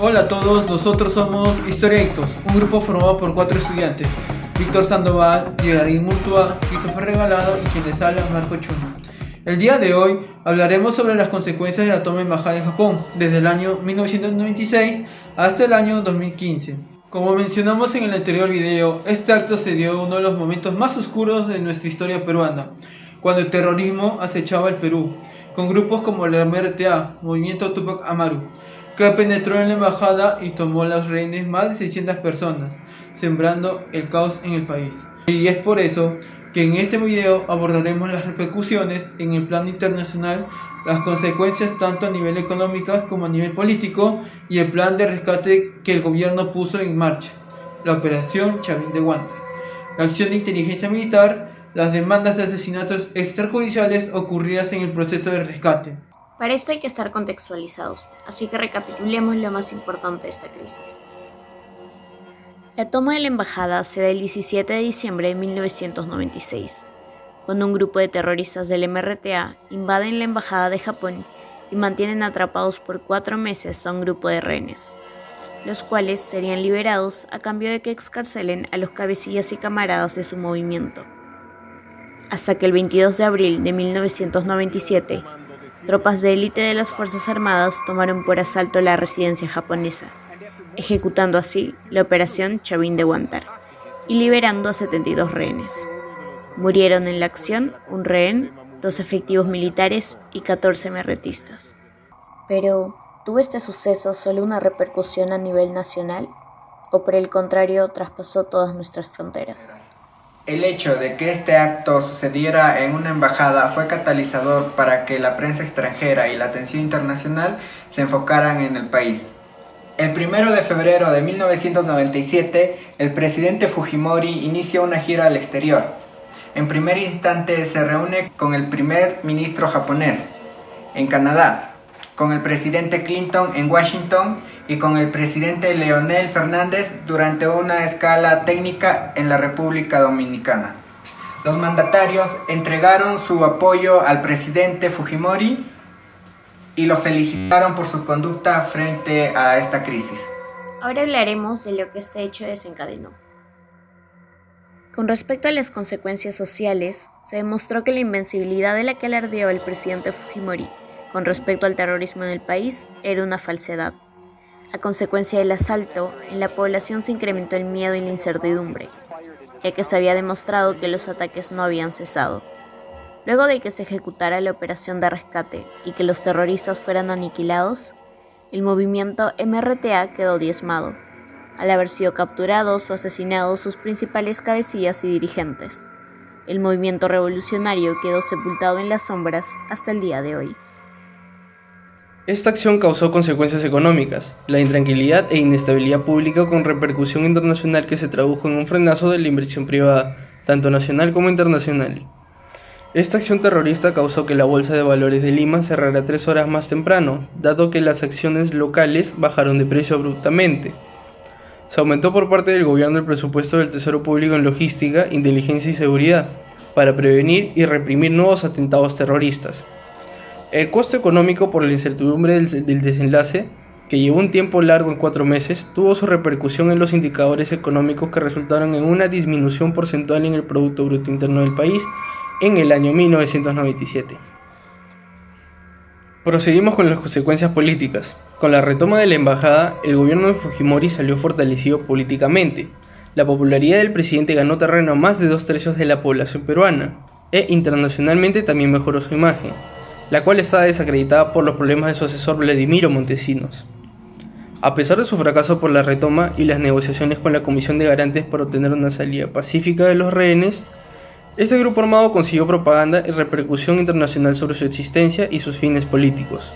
Hola a todos, nosotros somos Historiadictos, un grupo formado por 4 estudiantes: Víctor Sandoval, Yegarín Murtua, Christopher Regalado y quien les habla, Marco Chuma. El día de hoy hablaremos sobre las consecuencias de la toma de embajada en Japón, desde el año 1996 hasta el año 2015. Como mencionamos en el anterior video, este acto se dio en uno de los momentos más oscuros de nuestra historia peruana, cuando el terrorismo acechaba el Perú, con grupos como el MRTA, Movimiento Tupac Amaru, que penetró en la embajada y tomó a los rehenes más de 600 personas, sembrando el caos en el país. Y es por eso que en este video abordaremos las repercusiones en el plano internacional, las consecuencias tanto a nivel económico como a nivel político y el plan de rescate que el gobierno puso en marcha, la Operación Chavín de Huántar, la acción de inteligencia militar, las demandas de asesinatos extrajudiciales ocurridas en el proceso de rescate. Para esto hay que estar contextualizados, así que recapitulemos lo más importante de esta crisis. La toma de la embajada se da el 17 de diciembre de 1996, cuando un grupo de terroristas del MRTA invaden la embajada de Japón y mantienen atrapados por 4 meses a un grupo de rehenes, los cuales serían liberados a cambio de que excarcelen a los cabecillas y camaradas de su movimiento. Hasta que el 22 de abril de 1997, tropas de élite de las Fuerzas Armadas tomaron por asalto la residencia japonesa, ejecutando así la Operación Chavín de Huántar y liberando a 72 rehenes. Murieron en la acción un rehén, 2 efectivos militares y 14 MRTistas. Pero, ¿tuvo este suceso solo una repercusión a nivel nacional? ¿O por el contrario traspasó todas nuestras fronteras? El hecho de que este acto sucediera en una embajada fue catalizador para que la prensa extranjera y la atención internacional se enfocaran en el país. El 1 de febrero de 1997, el presidente Fujimori inicia una gira al exterior. En primer instante se reúne con el primer ministro japonés en Canadá, con el presidente Clinton en Washington y con el presidente Leonel Fernández durante una escala técnica en la República Dominicana. Los mandatarios entregaron su apoyo al presidente Fujimori y lo felicitaron por su conducta frente a esta crisis. Ahora hablaremos de lo que este hecho desencadenó. Con respecto a las consecuencias sociales, se demostró que la invencibilidad de la que alardeaba el presidente Fujimori con respecto al terrorismo en el país era una falsedad. A consecuencia del asalto, en la población se incrementó el miedo y la incertidumbre, ya que se había demostrado que los ataques no habían cesado. Luego de que se ejecutara la operación de rescate y que los terroristas fueran aniquilados, el movimiento MRTA quedó diezmado, al haber sido capturados o asesinados sus principales cabecillas y dirigentes. El movimiento revolucionario quedó sepultado en las sombras hasta el día de hoy. Esta acción causó consecuencias económicas, la intranquilidad e inestabilidad pública con repercusión internacional que se tradujo en un frenazo de la inversión privada, tanto nacional como internacional. Esta acción terrorista causó que la Bolsa de Valores de Lima cerrara 3 horas más temprano, dado que las acciones locales bajaron de precio abruptamente. Se aumentó por parte del gobierno el presupuesto del Tesoro Público en logística, inteligencia y seguridad, para prevenir y reprimir nuevos atentados terroristas. El costo económico por la incertidumbre del desenlace, que llevó un tiempo largo en 4 meses, tuvo su repercusión en los indicadores económicos que resultaron en una disminución porcentual en el Producto Bruto Interno del país en el año 1997. Proseguimos con las consecuencias políticas. Con la retoma de la embajada, el gobierno de Fujimori salió fortalecido políticamente. La popularidad del presidente ganó terreno a más de 2/3 de la población peruana, e internacionalmente también mejoró su imagen, la cual está desacreditada por los problemas de su asesor Vladimiro Montesinos. A pesar de su fracaso por la retoma y las negociaciones con la Comisión de Garantes para obtener una salida pacífica de los rehenes, este grupo armado consiguió propaganda y repercusión internacional sobre su existencia y sus fines políticos.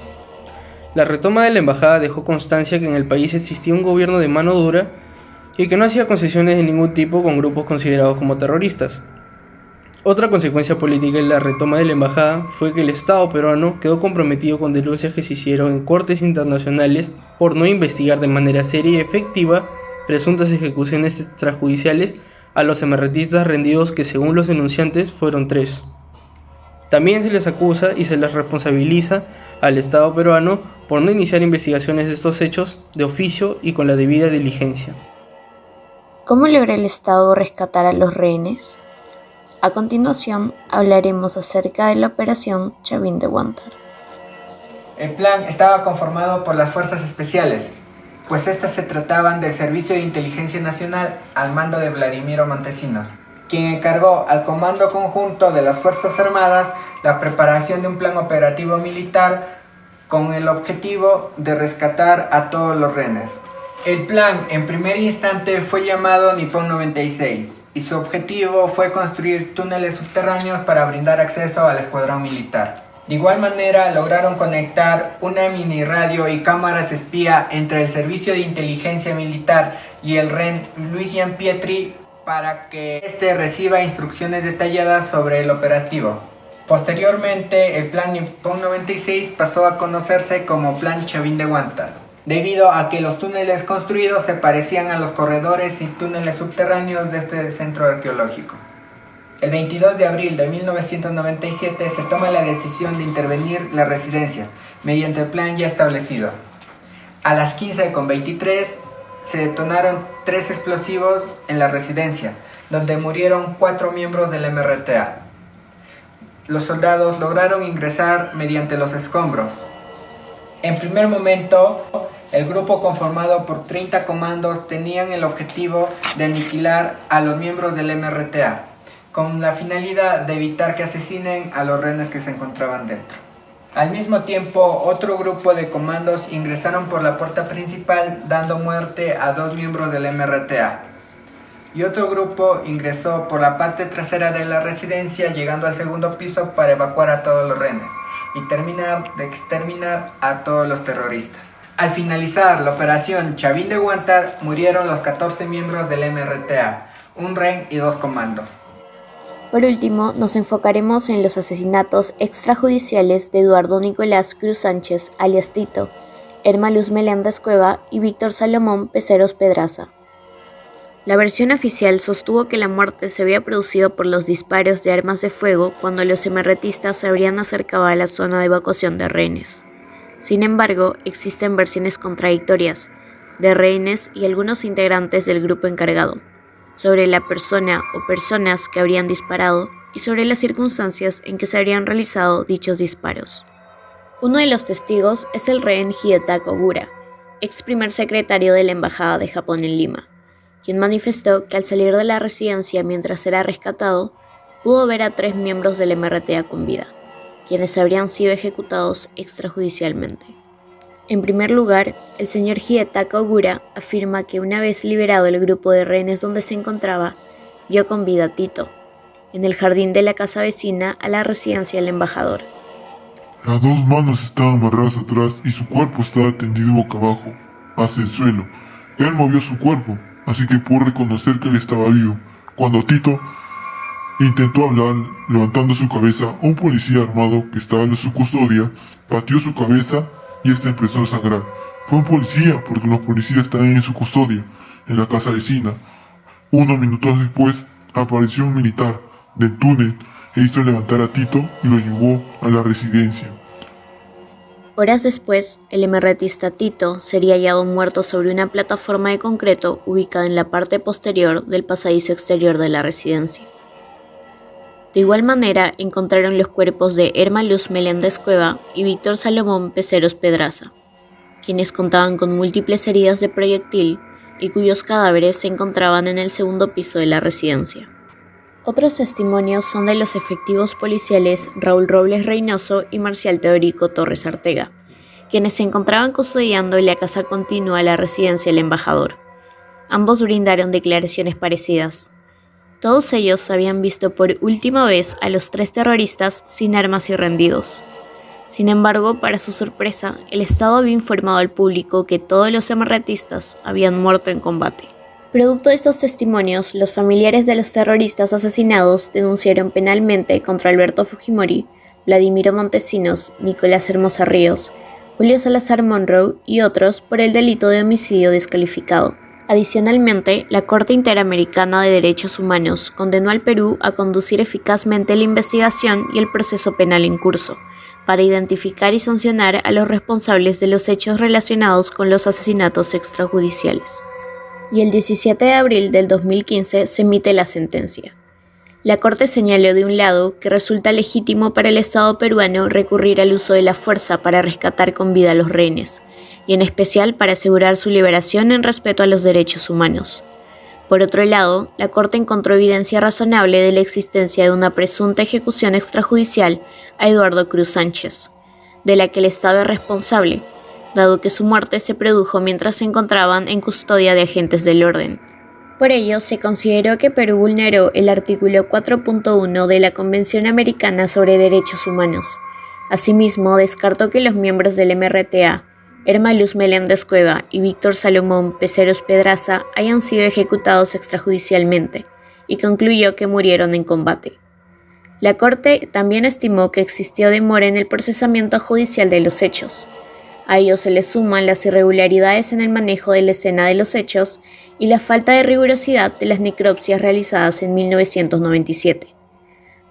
La retoma de la embajada dejó constancia que en el país existía un gobierno de mano dura y que no hacía concesiones de ningún tipo con grupos considerados como terroristas. Otra consecuencia política de la retoma de la embajada fue que el Estado peruano quedó comprometido con denuncias que se hicieron en cortes internacionales por no investigar de manera seria y efectiva presuntas ejecuciones extrajudiciales a los MRTistas rendidos, que según los denunciantes fueron 3. También se les acusa y se les responsabiliza al Estado peruano por no iniciar investigaciones de estos hechos de oficio y con la debida diligencia. ¿Cómo logra el Estado rescatar a los rehenes? A continuación hablaremos acerca de la operación Chavín de Huántar. El plan estaba conformado por las fuerzas especiales, pues estas se trataban del Servicio de Inteligencia Nacional al mando de Vladimiro Montesinos, quien encargó al Comando Conjunto de las Fuerzas Armadas la preparación de un plan operativo militar con el objetivo de rescatar a todos los rehenes. El plan en primer instante fue llamado Nippon 96 y su objetivo fue construir túneles subterráneos para brindar acceso al escuadrón militar. De igual manera lograron conectar una mini radio y cámaras espía entre el Servicio de Inteligencia Militar y el rehén Luis Gianpietri para que éste reciba instrucciones detalladas sobre el operativo. Posteriormente, el plan Nippon 96 pasó a conocerse como Plan Chavín de Huántar, debido a que los túneles construidos se parecían a los corredores y túneles subterráneos de este centro arqueológico. El 22 de abril de 1997 se toma la decisión de intervenir la residencia mediante el plan ya establecido. A las 15:23 se detonaron 3 explosivos en la residencia, donde murieron 4 miembros del MRTA. Los soldados lograron ingresar mediante los escombros. En primer momento, el grupo conformado por 30 comandos tenían el objetivo de aniquilar a los miembros del MRTA, con la finalidad de evitar que asesinen a los rehenes que se encontraban dentro. Al mismo tiempo, otro grupo de comandos ingresaron por la puerta principal dando muerte a 2 miembros del MRTA. Y otro grupo ingresó por la parte trasera de la residencia llegando al segundo piso para evacuar a todos los rehenes y terminar de exterminar a todos los terroristas. Al finalizar la operación Chavín de Huántar murieron los 14 miembros del MRTA, un rehén y 2 comandos. Por último, nos enfocaremos en los asesinatos extrajudiciales de Eduardo Nicolás Cruz Sánchez, alias Tito, Erma Luz Meléndez Cueva y Víctor Salomón Peceros Pedraza. La versión oficial sostuvo que la muerte se había producido por los disparos de armas de fuego cuando los MRTistas se habrían acercado a la zona de evacuación de rehenes. Sin embargo, existen versiones contradictorias de rehenes y algunos integrantes del grupo encargado sobre la persona o personas que habrían disparado y sobre las circunstancias en que se habrían realizado dichos disparos. Uno de los testigos es el rehén Hidetaka Ogura, ex primer secretario de la Embajada de Japón en Lima, quien manifestó que al salir de la residencia mientras era rescatado, pudo ver a 3 miembros del MRTA con vida, quienes habrían sido ejecutados extrajudicialmente. En primer lugar, el señor Hidetaka Ogura afirma que una vez liberado el grupo de rehenes donde se encontraba, vio con vida a Tito, en el jardín de la casa vecina a la residencia del embajador. Las 2 manos estaban amarradas atrás y su cuerpo estaba tendido boca abajo, hacia el suelo. Él movió su cuerpo, así que pudo reconocer que él estaba vivo. Cuando Tito intentó hablar, levantando su cabeza, un policía armado que estaba en su custodia pateó su cabeza y este empezó a sangrar. Fue un policía porque los policías estaban en su custodia, en la casa vecina. Unos minutos después apareció un militar del túnel e hizo levantar a Tito y lo llevó a la residencia. Horas después, el MRTista Tito sería hallado muerto sobre una plataforma de concreto ubicada en la parte posterior del pasadizo exterior de la residencia. De igual manera, encontraron los cuerpos de Erma Luz Meléndez Cueva y Víctor Salomón Peceros Pedraza, quienes contaban con múltiples heridas de proyectil y cuyos cadáveres se encontraban en el segundo piso de la residencia. Otros testimonios son de los efectivos policiales Raúl Robles Reynoso y Marcial Teodorico Torres Artega, quienes se encontraban custodiando la casa continua de la residencia del embajador. Ambos brindaron declaraciones parecidas. Todos ellos habían visto por última vez a los 3 terroristas sin armas y rendidos. Sin embargo, para su sorpresa, el Estado había informado al público que todos los MRTistas habían muerto en combate. Producto de estos testimonios, los familiares de los terroristas asesinados denunciaron penalmente contra Alberto Fujimori, Vladimiro Montesinos, Nicolás Hermosa Ríos, Julio Salazar Monroe y otros por el delito de homicidio descalificado. Adicionalmente, la Corte Interamericana de Derechos Humanos condenó al Perú a conducir eficazmente la investigación y el proceso penal en curso, para identificar y sancionar a los responsables de los hechos relacionados con los asesinatos extrajudiciales. Y el 17 de abril del 2015 se emite la sentencia. La Corte señaló de un lado que resulta legítimo para el Estado peruano recurrir al uso de la fuerza para rescatar con vida a los rehenes, y en especial para asegurar su liberación en respeto a los derechos humanos. Por otro lado, la Corte encontró evidencia razonable de la existencia de una presunta ejecución extrajudicial a Eduardo Cruz Sánchez, de la que el Estado es responsable, dado que su muerte se produjo mientras se encontraban en custodia de agentes del orden. Por ello, se consideró que Perú vulneró el artículo 4.1 de la Convención Americana sobre Derechos Humanos. Asimismo, descartó que los miembros del MRTA, Irma Luz Meléndez Cueva y Víctor Salomón Peceros Pedraza, hayan sido ejecutados extrajudicialmente, y concluyó que murieron en combate. La Corte también estimó que existió demora en el procesamiento judicial de los hechos. A ello se le suman las irregularidades en el manejo de la escena de los hechos y la falta de rigurosidad de las necropsias realizadas en 1997.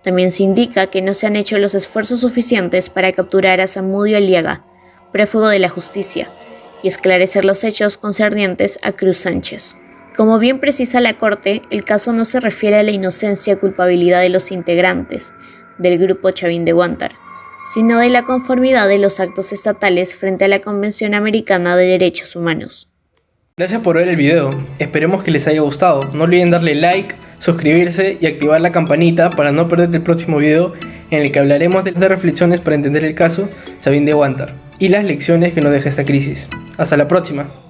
También se indica que no se han hecho los esfuerzos suficientes para capturar a Zamudio Aliaga, prófugo de la justicia, y esclarecer los hechos concernientes a Cruz Sánchez. Como bien precisa la Corte, el caso no se refiere a la inocencia o culpabilidad de los integrantes del grupo Chavín de Huántar, sino de la conformidad de los actos estatales frente a la Convención Americana de Derechos Humanos. Gracias por ver el video, esperemos que les haya gustado. No olviden darle like, suscribirse y activar la campanita para no perderte el próximo video en el que hablaremos de reflexiones para entender el caso Chavín de Huántar y las lecciones que nos deja esta crisis. Hasta la próxima.